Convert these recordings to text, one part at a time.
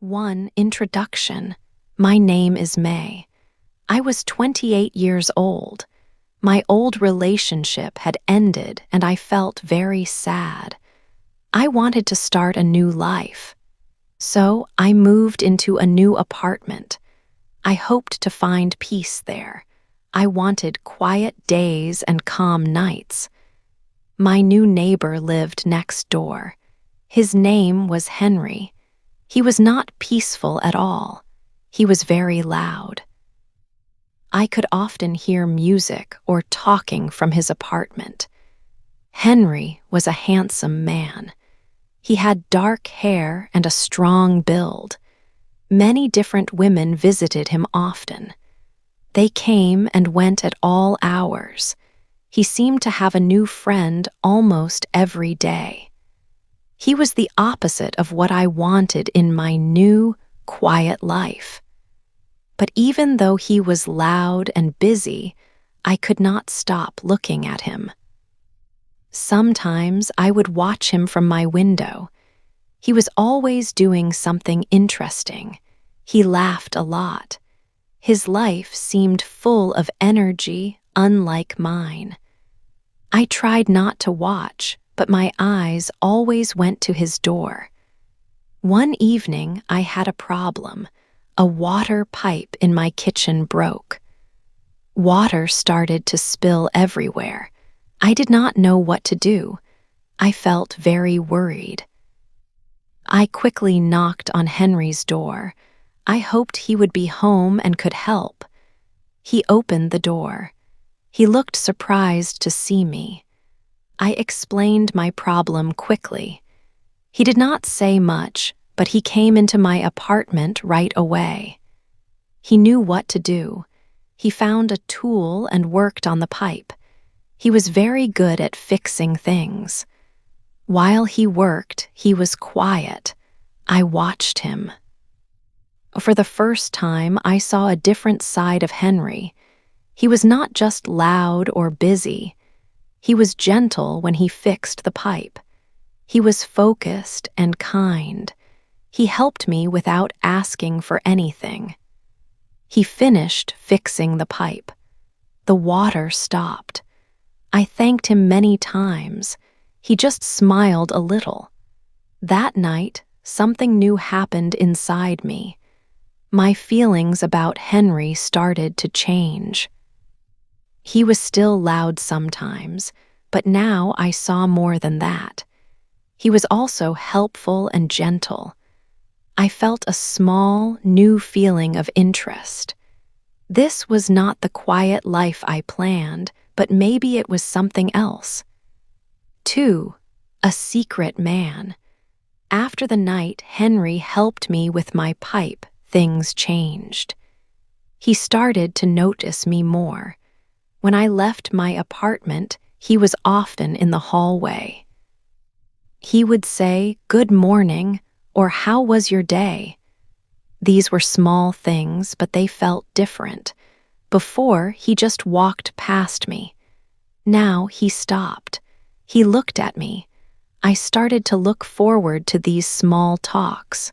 1. Introduction. My name is May. I was 28 years old. My old relationship had ended and I felt very sad. I wanted to start a new life. So I moved into a new apartment. I hoped to find peace there. I wanted quiet days and calm nights. My new neighbor lived next door. His name was Henry. He was not peaceful at all. He was very loud. I could often hear music or talking from his apartment. Henry was a handsome man. He had dark hair and a strong build. Many different women visited him often. They came and went at all hours. He seemed to have a new friend almost every day. He was the opposite of what I wanted in my new, quiet life. But even though he was loud and busy, I could not stop looking at him. Sometimes I would watch him from my window. He was always doing something interesting. He laughed a lot. His life seemed full of energy, unlike mine. I tried not to watch, but my eyes always went to his door. One evening, I had a problem. A water pipe in my kitchen broke. Water started to spill everywhere. I did not know what to do. I felt very worried. I quickly knocked on Henry's door. I hoped he would be home and could help. He opened the door. He looked surprised to see me. I explained my problem quickly. He did not say much, but he came into my apartment right away. He knew what to do. He found a tool and worked on the pipe. He was very good at fixing things. While he worked, he was quiet. I watched him. For the first time, I saw a different side of Henry. He was not just loud or busy. He was gentle when he fixed the pipe. He was focused and kind. He helped me without asking for anything. He finished fixing the pipe. The water stopped. I thanked him many times. He just smiled a little. That night, something new happened inside me. My feelings about Henry started to change. He was still loud sometimes, but now I saw more than that. He was also helpful and gentle. I felt a small, new feeling of interest. This was not the quiet life I planned, but maybe it was something else. 2. A secret man. After the night Henry helped me with my pipe, things changed. He started to notice me more. When I left my apartment, he was often in the hallway. He would say, "Good morning," or "How was your day?" These were small things, but they felt different. Before, he just walked past me. Now he stopped. He looked at me. I started to look forward to these small talks.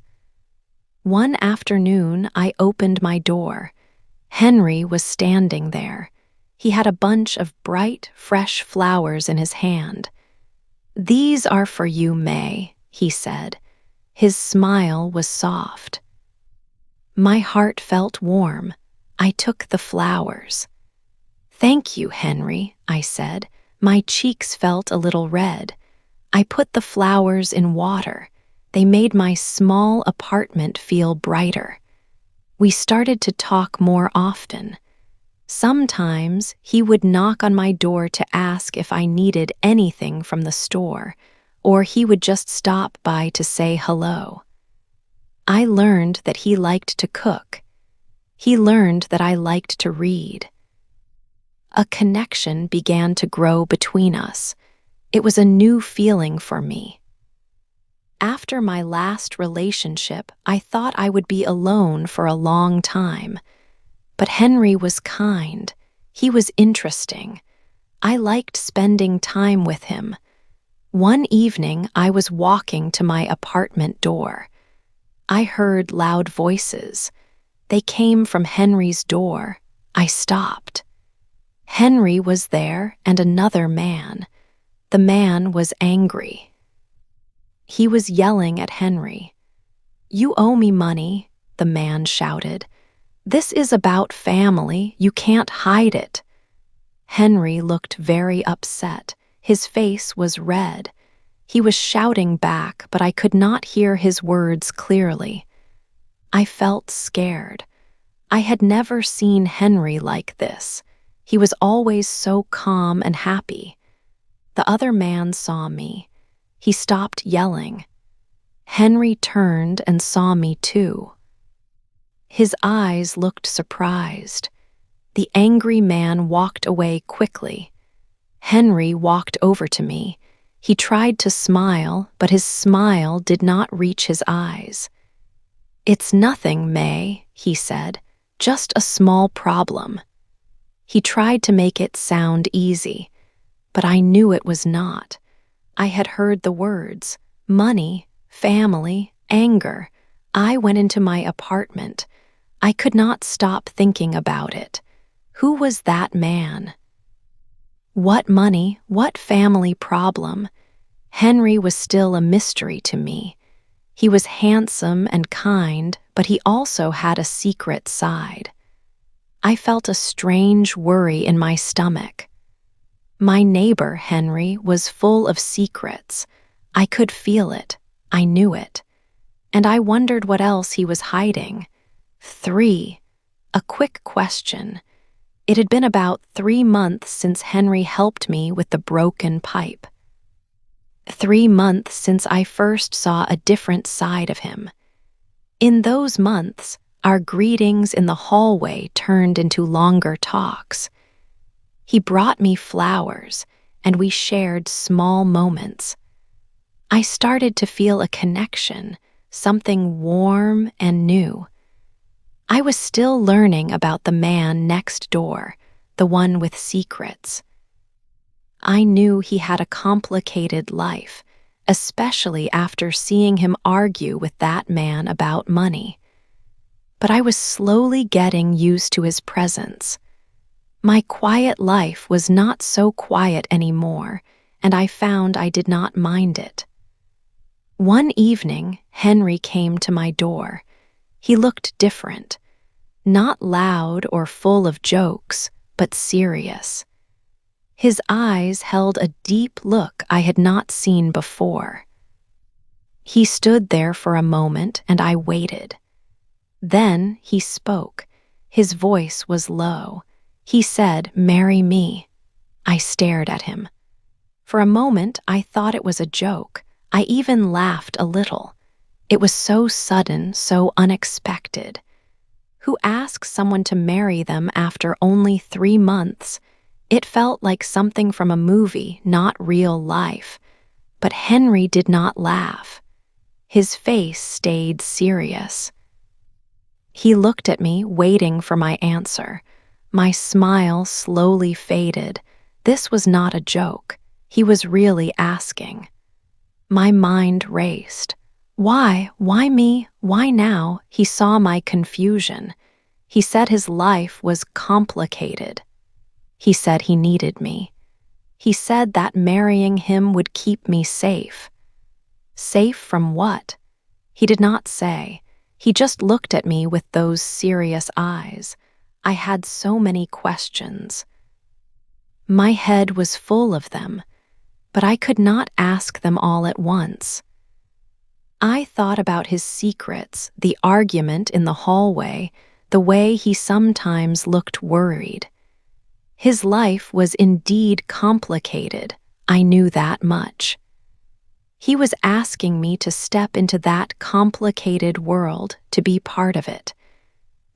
One afternoon, I opened my door. Henry was standing there. He had a bunch of bright, fresh flowers in his hand. "These are for you, May," he said. His smile was soft. My heart felt warm. I took the flowers. "Thank you, Henry," I said. My cheeks felt a little red. I put the flowers in water. They made my small apartment feel brighter. We started to talk more often. Sometimes he would knock on my door to ask if I needed anything from the store, or he would just stop by to say hello. I learned that he liked to cook. He learned that I liked to read. A connection began to grow between us. It was a new feeling for me. After my last relationship, I thought I would be alone for a long time. But Henry was kind. He was interesting. I liked spending time with him. One evening, I was walking to my apartment door. I heard loud voices. They came from Henry's door. I stopped. Henry was there and another man. The man was angry. He was yelling at Henry. "You owe me money," the man shouted. "This is about family. You can't hide it." Henry looked very upset. His face was red. He was shouting back, but I could not hear his words clearly. I felt scared. I had never seen Henry like this. He was always so calm and happy. The other man saw me. He stopped yelling. Henry turned and saw me too. His eyes looked surprised. The angry man walked away quickly. Henry walked over to me. He tried to smile, but his smile did not reach his eyes. "It's nothing, May," he said. "Just a small problem." He tried to make it sound easy, but I knew it was not. I had heard the words, money, family, anger. I went into my apartment. I could not stop thinking about it. Who was that man? What money? What family problem? Henry was still a mystery to me. He was handsome and kind, but he also had a secret side. I felt a strange worry in my stomach. My neighbor, Henry, was full of secrets. I could feel it. I knew it. And I wondered what else he was hiding. 3. A quick question. It had been about 3 months since Henry helped me with the broken pipe. 3 months since I first saw a different side of him. In those months, our greetings in the hallway turned into longer talks. He brought me flowers, and we shared small moments. I started to feel a connection, something warm and new. I was still learning about the man next door, the one with secrets. I knew he had a complicated life, especially after seeing him argue with that man about money. But I was slowly getting used to his presence. My quiet life was not so quiet anymore, and I found I did not mind it. One evening, Henry came to my door. He looked different, not loud or full of jokes, but serious. His eyes held a deep look I had not seen before. He stood there for a moment, and I waited. Then he spoke. His voice was low. He said, "Marry me." I stared at him. For a moment, I thought it was a joke. I even laughed a little. It was so sudden, so unexpected. Who asks someone to marry them after only 3 months? It felt like something from a movie, not real life. But Henry did not laugh. His face stayed serious. He looked at me, waiting for my answer. My smile slowly faded. This was not a joke. He was really asking. My mind raced. Why? Why me? Why now? He saw my confusion. He said his life was complicated. He said he needed me. He said that marrying him would keep me safe. Safe from what? He did not say. He just looked at me with those serious eyes. I had so many questions. My head was full of them, but I could not ask them all at once. I thought about his secrets, the argument in the hallway, the way he sometimes looked worried. His life was indeed complicated. I knew that much. He was asking me to step into that complicated world, to be part of it.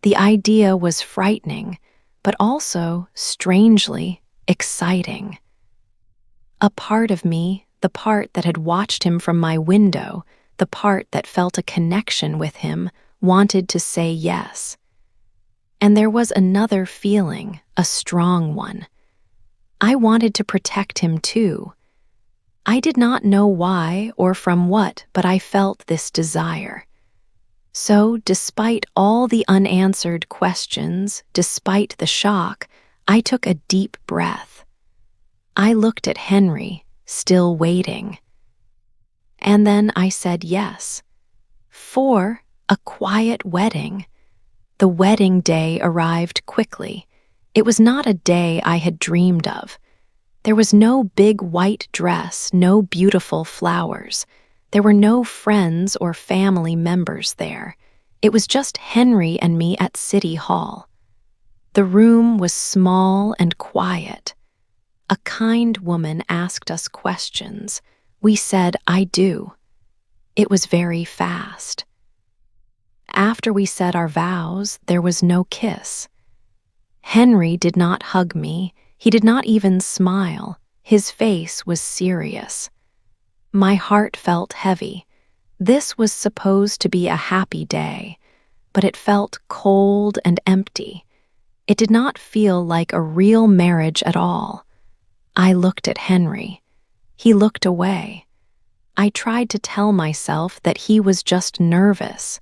The idea was frightening, but also, strangely, exciting. A part of me, the part that had watched him from my window, the part that felt a connection with him, wanted to say yes. And there was another feeling, a strong one. I wanted to protect him too. I did not know why or from what, but I felt this desire. So, despite all the unanswered questions, despite the shock, I took a deep breath. I looked at Henry, still waiting. And then I said yes. For a quiet wedding. The wedding day arrived quickly. It was not a day I had dreamed of. There was no big white dress, no beautiful flowers. There were no friends or family members there. It was just Henry and me at City Hall. The room was small and quiet. A kind woman asked us questions. We said, "I do." It was very fast. After we said our vows, there was no kiss. Henry did not hug me. He did not even smile. His face was serious. My heart felt heavy. This was supposed to be a happy day, but it felt cold and empty. It did not feel like a real marriage at all. I looked at Henry. He looked away. I tried to tell myself that he was just nervous.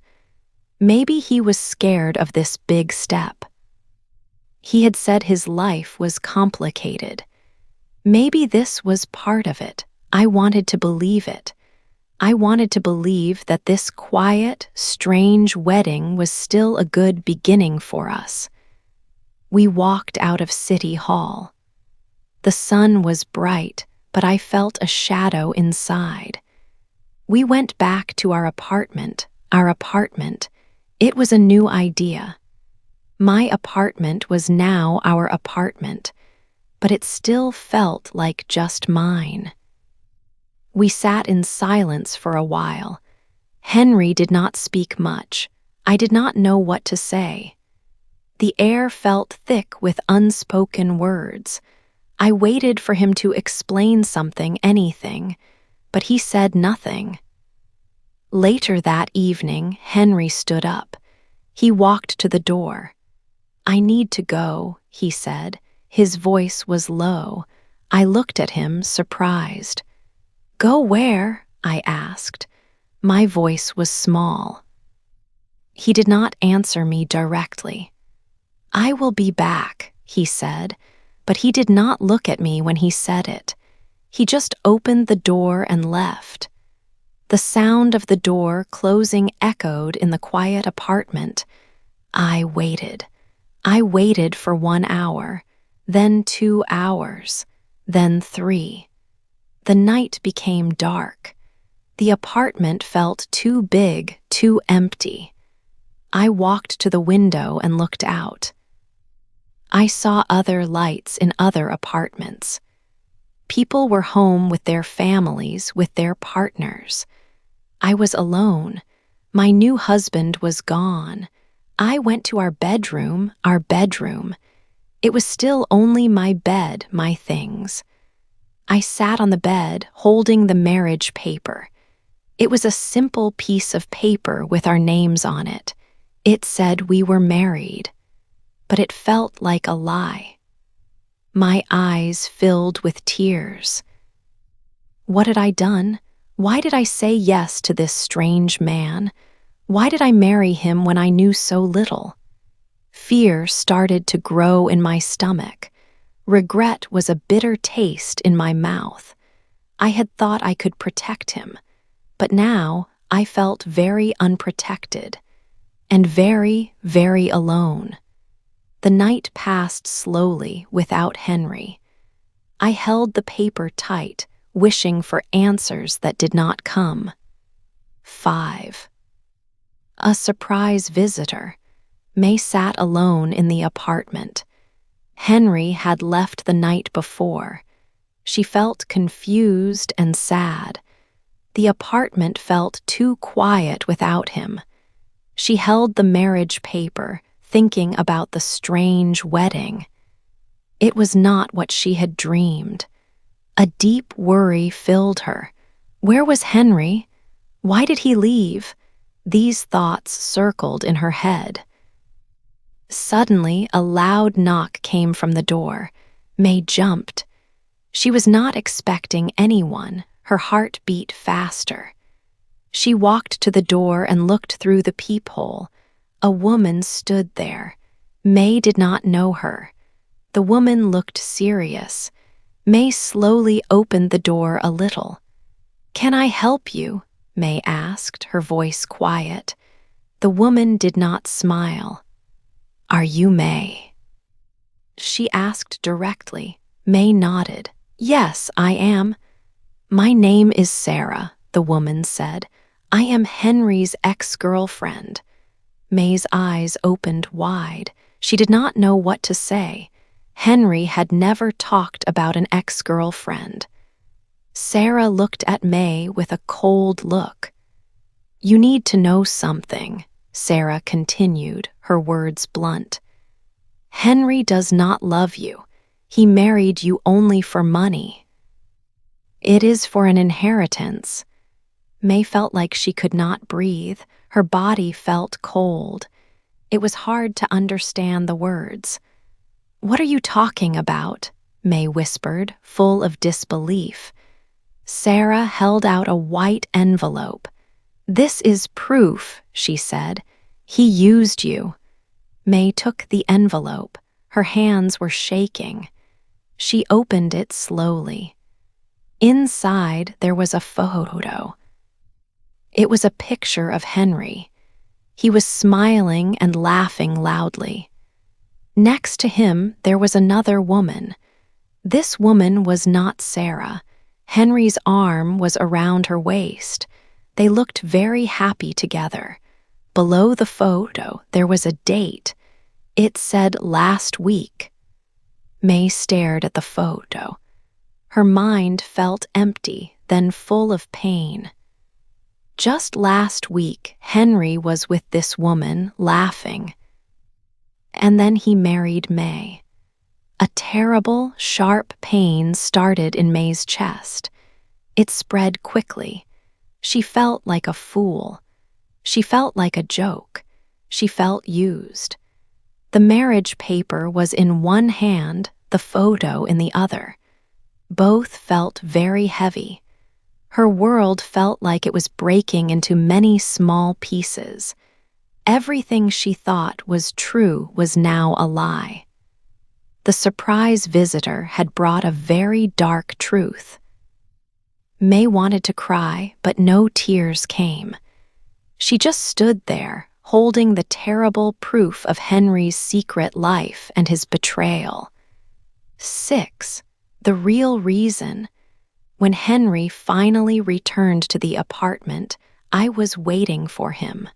Maybe he was scared of this big step. He had said his life was complicated. Maybe this was part of it. I wanted to believe it. I wanted to believe that this quiet, strange wedding was still a good beginning for us. We walked out of City Hall. The sun was bright, but I felt a shadow inside. We went back to our apartment. It was a new idea. My apartment was now our apartment, but it still felt like just mine. We sat in silence for a while. Henry did not speak much. I did not know what to say. The air felt thick with unspoken words. I waited for him to explain something, anything, but he said nothing. Later that evening, Henry stood up. He walked to the door. "I need to go," he said. His voice was low. I looked at him, surprised. "Go where?" I asked. My voice was small. He did not answer me directly. "I will be back," he said, but he did not look at me when he said it. He just opened the door and left. The sound of the door closing echoed in the quiet apartment. I waited. I waited for 1 hour, then 2 hours, then 3. The night became dark. The apartment felt too big, too empty. I walked to the window and looked out. I saw other lights in other apartments. People were home with their families, with their partners. I was alone. My new husband was gone. I went to our bedroom. It was still only my bed, my things. I sat on the bed, holding the marriage paper. It was a simple piece of paper with our names on it. It said we were married, but it felt like a lie. My eyes filled with tears. What had I done? Why did I say yes to this strange man? Why did I marry him when I knew so little? Fear started to grow in my stomach. Regret was a bitter taste in my mouth. I had thought I could protect him, but now I felt very unprotected and very, very alone. The night passed slowly without Henry. I held the paper tight, wishing for answers that did not come. 5. A surprise visitor. May sat alone in the apartment. Henry had left the night before. She felt confused and sad. The apartment felt too quiet without him. She held the marriage paper, thinking about the strange wedding. It was not what she had dreamed. A deep worry filled her. Where was Henry? Why did he leave? These thoughts circled in her head. Suddenly, a loud knock came from the door. May jumped. She was not expecting anyone. Her heart beat faster. She walked to the door and looked through the peephole. A woman stood there. May did not know her. The woman looked serious. May slowly opened the door a little. "Can I help you?" May asked, her voice quiet. The woman did not smile. "Are you May?" she asked directly. May nodded. "Yes, I am." "My name is Sarah," the woman said. "I am Henry's ex-girlfriend." May's eyes opened wide. She did not know what to say. Henry had never talked about an ex-girlfriend. Sarah looked at May with a cold look. "You need to know something," Sarah continued, her words blunt. "Henry does not love you. He married you only for money. It is for an inheritance." May felt like she could not breathe. Her body felt cold. It was hard to understand the words. "What are you talking about?" May whispered, full of disbelief. Sarah held out a white envelope. "This is proof," she said. "He used you." May took the envelope. Her hands were shaking. She opened it slowly. Inside, there was a photo. It was a picture of Henry. He was smiling and laughing loudly. Next to him, there was another woman. This woman was not Sarah. Henry's arm was around her waist. They looked very happy together. Below the photo, there was a date. It said last week. May stared at the photo. Her mind felt empty, then full of pain. Just last week, Henry was with this woman, laughing. And then he married May. A terrible, sharp pain started in May's chest. It spread quickly. She felt like a fool. She felt like a joke. She felt used. The marriage paper was in one hand, the photo in the other. Both felt very heavy. Her world felt like it was breaking into many small pieces. Everything she thought was true was now a lie. The surprise visitor had brought a very dark truth. May wanted to cry, but no tears came. She just stood there, holding the terrible proof of Henry's secret life and his betrayal. 6. The real reason. When Henry finally returned to the apartment, I was waiting for him.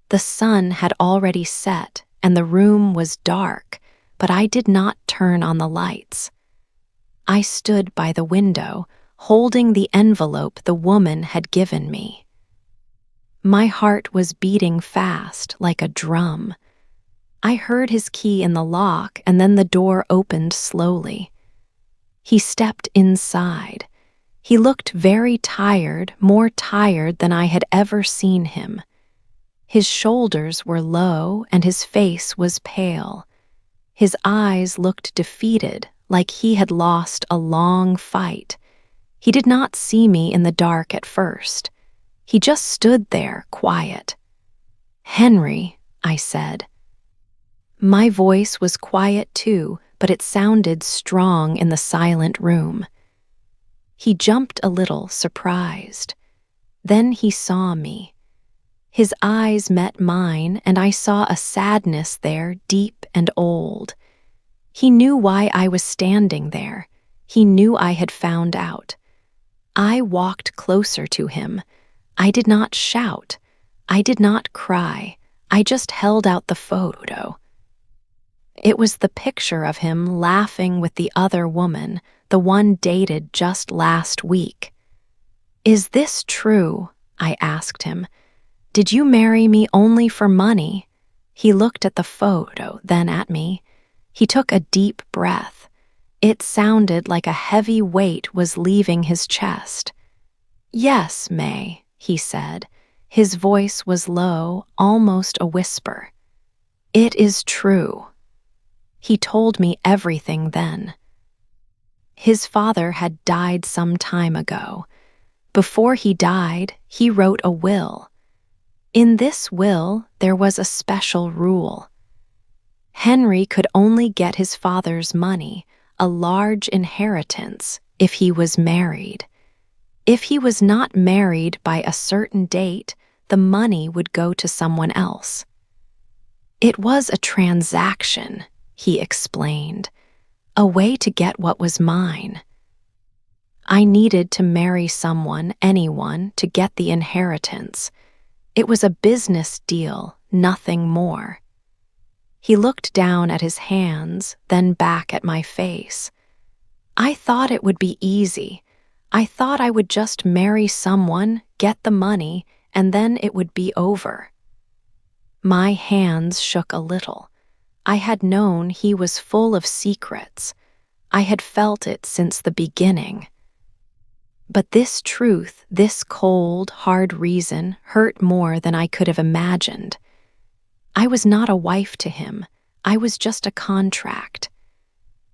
The sun had already set, and the room was dark, but I did not turn on the lights. I stood by the window, holding the envelope the woman had given me. My heart was beating fast, like a drum. I heard his key in the lock, and then the door opened slowly. He stepped inside. He looked very tired, more tired than I had ever seen him. His shoulders were low, and his face was pale. His eyes looked defeated, like he had lost a long fight. He did not see me in the dark at first. He just stood there, quiet. "Henry," I said. My voice was quiet too, but it sounded strong in the silent room. He jumped a little, surprised. Then he saw me. His eyes met mine, and I saw a sadness there, deep and old. He knew why I was standing there. He knew I had found out. I walked closer to him. I did not shout. I did not cry. I just held out the photo. It was the picture of him laughing with the other woman, the one dated just last week. "Is this true?" I asked him. "Did you marry me only for money?" He looked at the photo, then at me. He took a deep breath. It sounded like a heavy weight was leaving his chest. "Yes, May," he said. His voice was low, almost a whisper. "It is true." He told me everything then. His father had died some time ago. Before he died, he wrote a will. In this will, there was a special rule. Henry could only get his father's money, a large inheritance, if he was married. If he was not married by a certain date, the money would go to someone else. It was a transaction, he explained, a way to get what was mine. I needed to marry someone, anyone, to get the inheritance. It was a business deal, nothing more. He looked down at his hands, then back at my face. I thought it would be easy. I thought I would just marry someone, get the money, and then it would be over. My hands shook a little. I had known he was full of secrets. I had felt it since the beginning. But this truth, this cold, hard reason, hurt more than I could have imagined. I was not a wife to him. I was just a contract.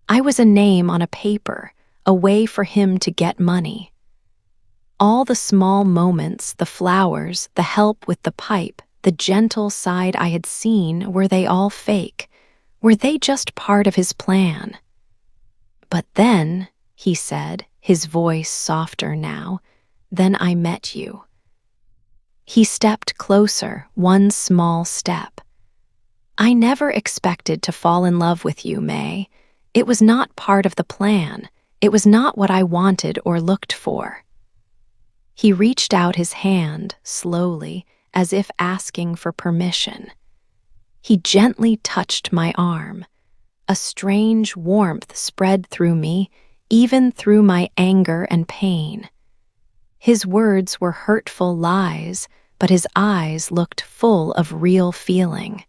I was a name on a paper, a way for him to get money. All the small moments, the flowers, the help with the pipe, the gentle side I had seen, were they all fake? Were they just part of his plan? But then, he said, his voice softer now, then I met you. He stepped closer, one small step. I never expected to fall in love with you, May. It was not part of the plan. It was not what I wanted or looked for. He reached out his hand, slowly, as if asking for permission. He gently touched my arm. A strange warmth spread through me, even through my anger and pain. His words were hurtful lies, but his eyes looked full of real feeling.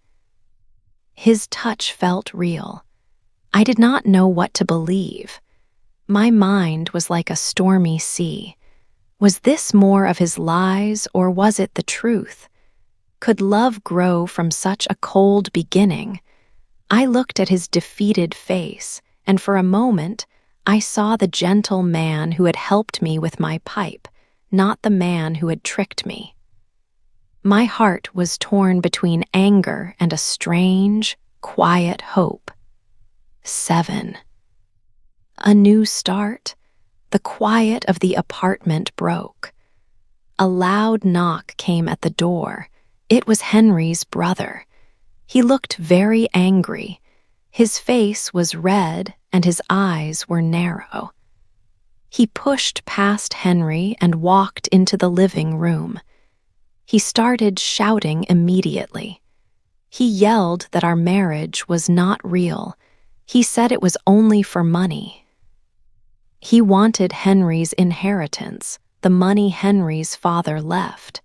His touch felt real. I did not know what to believe. My mind was like a stormy sea. Was this more of his lies, or was it the truth? Could love grow from such a cold beginning? I looked at his defeated face, and for a moment, I saw the gentle man who had helped me with my pipe, not the man who had tricked me. My heart was torn between anger and a strange, quiet hope. 7. A new start? The quiet of the apartment broke. A loud knock came at the door. It was Henry's brother. He looked very angry. His face was red and his eyes were narrow. He pushed past Henry and walked into the living room. He started shouting immediately. He yelled that our marriage was not real. He said it was only for money. He wanted Henry's inheritance, the money Henry's father left.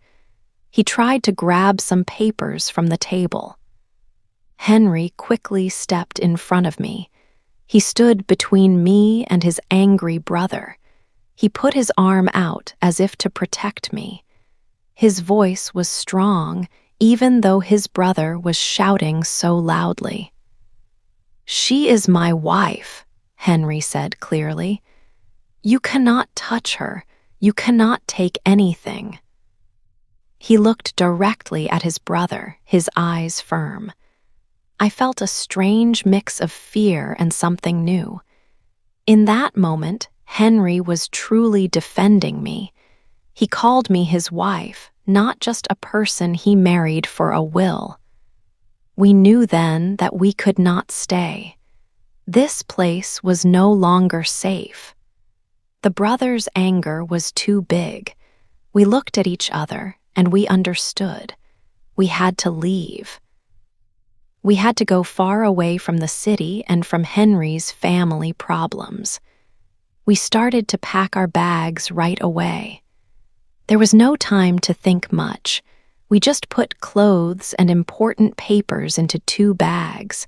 He tried to grab some papers from the table. Henry quickly stepped in front of me. He stood between me and his angry brother. He put his arm out as if to protect me. His voice was strong, even though his brother was shouting so loudly. "She is my wife," Henry said clearly. "You cannot touch her. You cannot take anything." He looked directly at his brother, his eyes firm. I felt a strange mix of fear and something new. In that moment, Henry was truly defending me. He called me his wife, not just a person he married for a will. We knew then that we could not stay. This place was no longer safe. The brothers' anger was too big. We looked at each other, and we understood. We had to leave. We had to go far away from the city and from Henry's family problems. We started to pack our bags right away. There was no time to think much. We just put clothes and important papers into 2 bags.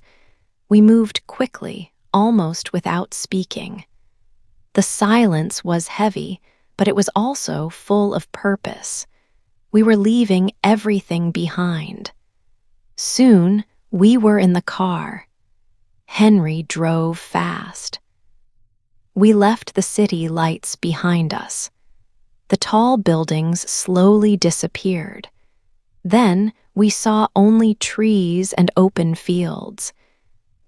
We moved quickly, almost without speaking. The silence was heavy, but it was also full of purpose. We were leaving everything behind. Soon, we were in the car. Henry drove fast. We left the city lights behind us. The tall buildings slowly disappeared. Then we saw only trees and open fields.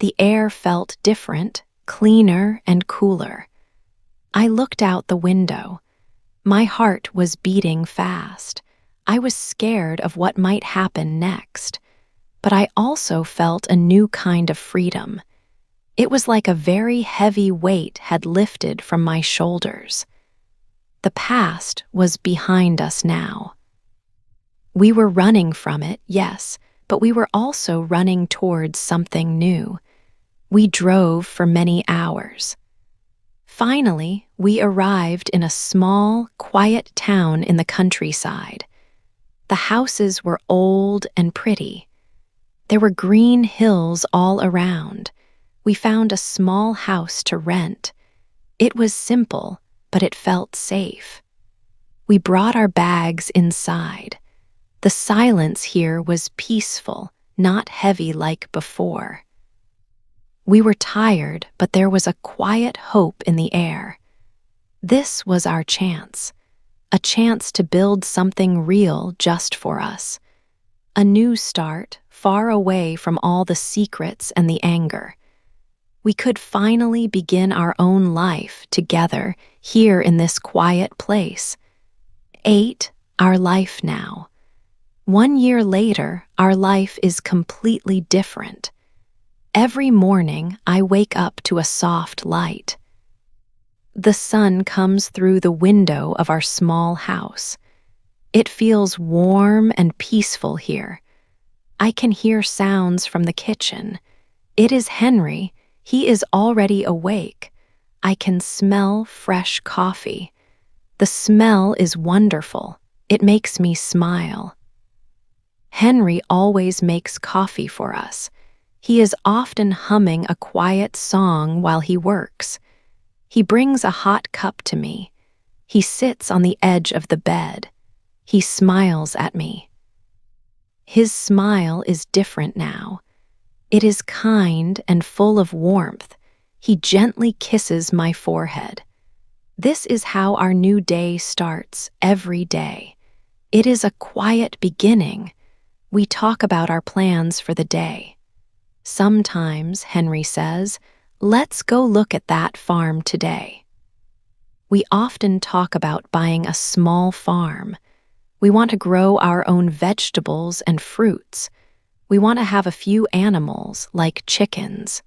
The air felt different, cleaner and cooler. I looked out the window. My heart was beating fast. I was scared of what might happen next. But I also felt a new kind of freedom. It was like a very heavy weight had lifted from my shoulders. The past was behind us now. We were running from it, yes, but we were also running towards something new. We drove for many hours. Finally, we arrived in a small, quiet town in the countryside. The houses were old and pretty. There were green hills all around. We found a small house to rent. It was simple, but it felt safe. We brought our bags inside. The silence here was peaceful, not heavy like before. We were tired, but there was a quiet hope in the air. This was our chance, a chance to build something real just for us. A new start, far away from all the secrets and the anger. We could finally begin our own life together here in this quiet place. 8, our life now. 1 year later, our life is completely different. Every morning, I wake up to a soft light. The sun comes through the window of our small house. It feels warm and peaceful here. I can hear sounds from the kitchen. It is Henry. He is already awake. I can smell fresh coffee. The smell is wonderful. It makes me smile. Henry always makes coffee for us. He is often humming a quiet song while he works. He brings a hot cup to me. He sits on the edge of the bed. He smiles at me. His smile is different now. It is kind and full of warmth. He gently kisses my forehead. This is how our new day starts every day. It is a quiet beginning. We talk about our plans for the day. Sometimes, Henry says, let's go look at that farm today. We often talk about buying a small farm. We want to grow our own vegetables and fruits. We want to have a few animals like chickens.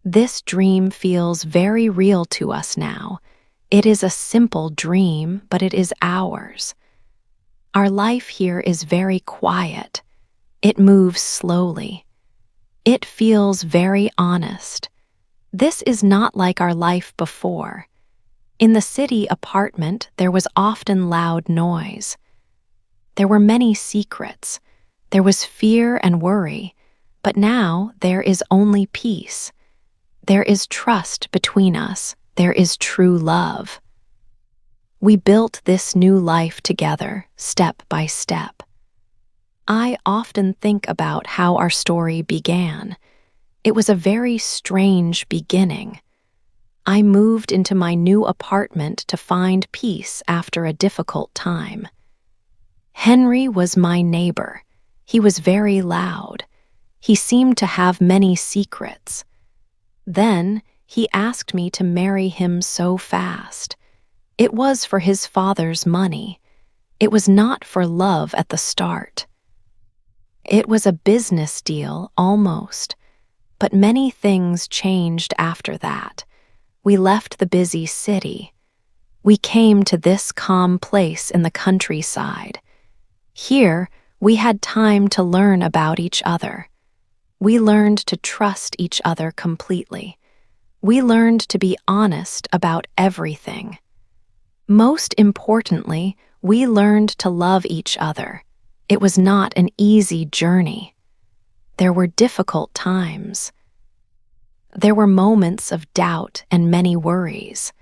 This dream feels very real to us now. It is a simple dream, but it is ours. Our life here is very quiet. It moves slowly. It feels very honest. This is not like our life before. In the city apartment, there was often loud noise. There were many secrets. There was fear and worry, but now there is only peace. There is trust between us. There is true love. We built this new life together, step by step. I often think about how our story began. It was a very strange beginning. I moved into my new apartment to find peace after a difficult time. Henry was my neighbor. He was very loud. He seemed to have many secrets. Then he asked me to marry him so fast. It was for his father's money. It was not for love at the start. It was a business deal, almost. But many things changed after that. We left the busy city. We came to this calm place in the countryside. Here, we had time to learn about each other. We learned to trust each other completely. We learned to be honest about everything. Most importantly, we learned to love each other. It was not an easy journey. There were difficult times. There were moments of doubt and many worries.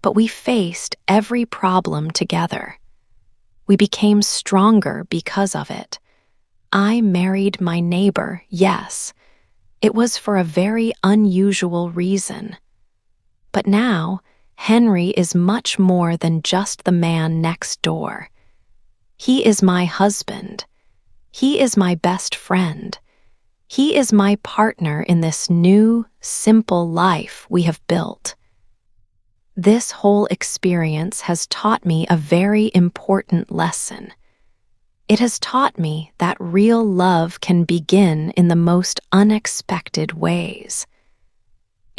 But we faced every problem together. We became stronger because of it. I married my neighbor, yes. It was for a very unusual reason. But now, Henry is much more than just the man next door. He is my husband. He is my best friend. He is my partner in this new, simple life we have built. This whole experience has taught me a very important lesson. It has taught me that real love can begin in the most unexpected ways.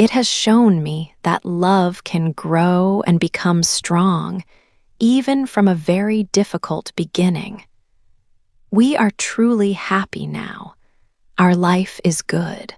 It has shown me that love can grow and become strong, even from a very difficult beginning. We are truly happy now. Our life is good.